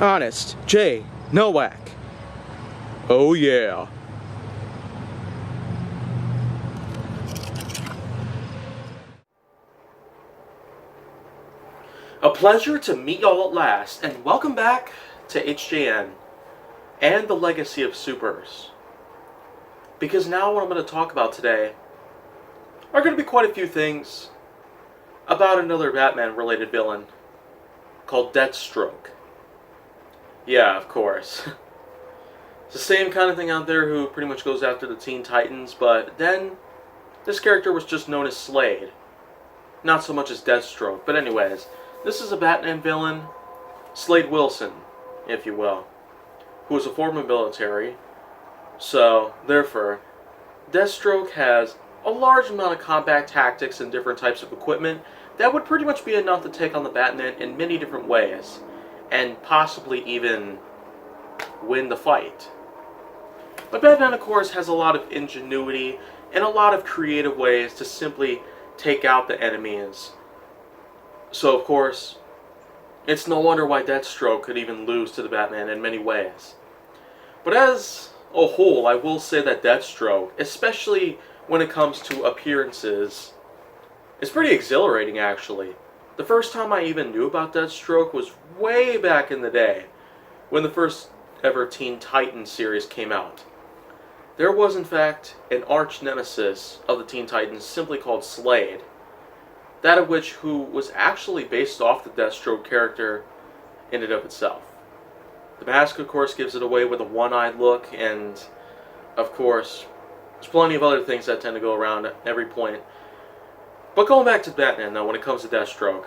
Honest J. Nowak. Oh yeah. A pleasure to meet y'all at last, and welcome back to HJN and the Legacy of Supers. Because now what I'm going to talk about today are going to be quite a few things about another Batman-related villain called Deathstroke. Yeah, of course. It's the same kind of thing out there who pretty much goes after the Teen Titans, but then this character was just known as Slade. Not so much as Deathstroke, but anyways, this is a Batman villain, Slade Wilson, if you will, who is a former military, so therefore, Deathstroke has a large amount of combat tactics and different types of equipment that would pretty much be enough to take on the Batman in many different ways, and possibly even win the fight. But Batman, of course, has a lot of ingenuity and a lot of creative ways to simply take out the enemies. So, of course, it's no wonder why Deathstroke could even lose to the Batman in many ways. But as a whole, I will say that Deathstroke, especially when it comes to appearances, is pretty exhilarating, actually. The first time I even knew about Deathstroke was way back in the day, when the first ever Teen Titans series came out. There was, in fact, an arch nemesis of the Teen Titans simply called Slade, that of which who was actually based off the Deathstroke character in and of itself. The mask, of course, gives it away with a one-eyed look, and, of course, there's plenty of other things that tend to go around at every point. But going back to Batman, though, when it comes to Deathstroke,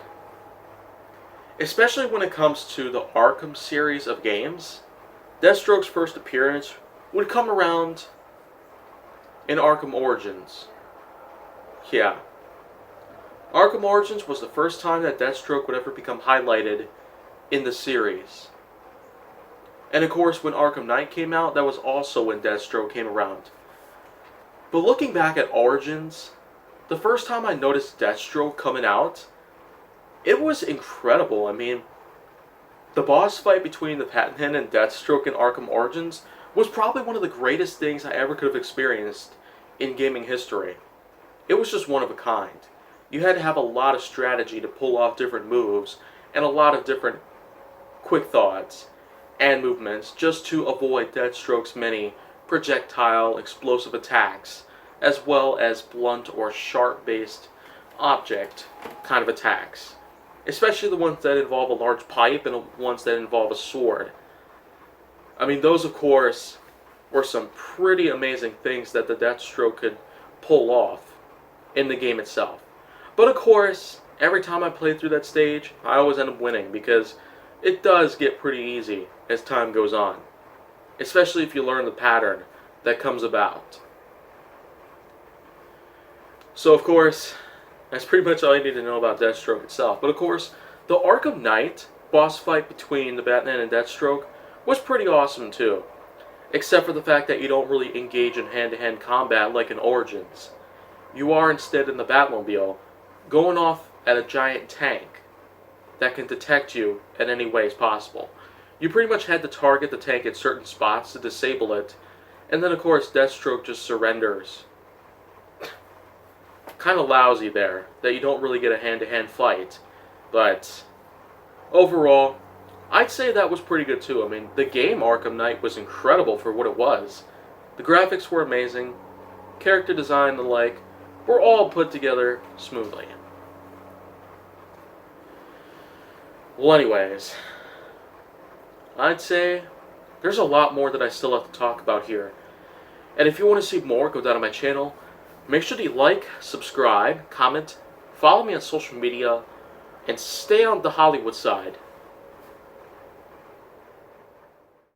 especially when it comes to the Arkham series of games, Deathstroke's first appearance would come around in Arkham Origins. Yeah. Arkham Origins was the first time that Deathstroke would ever become highlighted in the series. And of course, when Arkham Knight came out, that was also when Deathstroke came around. But looking back at Origins, the first time I noticed Deathstroke coming out, it was incredible. I mean, the boss fight between the Batman and Deathstroke in Arkham Origins was probably one of the greatest things I ever could have experienced in gaming history. It was just one of a kind. You had to have a lot of strategy to pull off different moves, and a lot of different quick thoughts and movements just to avoid Deathstroke's many projectile explosive attacks, as well as blunt or sharp-based object kind of attacks. Especially the ones that involve a large pipe and the ones that involve a sword. I mean, those, of course, were some pretty amazing things that the Deathstroke could pull off in the game itself. But, of course, every time I played through that stage, I always end up winning, because it does get pretty easy as time goes on. Especially if you learn the pattern that comes about. So, of course, that's pretty much all you need to know about Deathstroke itself. But, of course, the Arkham Knight boss fight between the Batman and Deathstroke was pretty awesome, too. Except for the fact that you don't really engage in hand-to-hand combat like in Origins. You are instead in the Batmobile, going off at a giant tank that can detect you in any ways possible. You pretty much had to target the tank at certain spots to disable it, and then, of course, Deathstroke just surrenders. Kind of lousy there, that you don't really get a hand-to-hand fight, but overall, I'd say that was pretty good too. I mean, the game Arkham Knight was incredible for what it was. The graphics were amazing, character design and the like were all put together smoothly. Well, anyways, I'd say there's a lot more that I still have to talk about here. And if you want to see more, go down to my channel. Make sure to like, subscribe, comment, follow me on social media, and stay on the Hollywood side.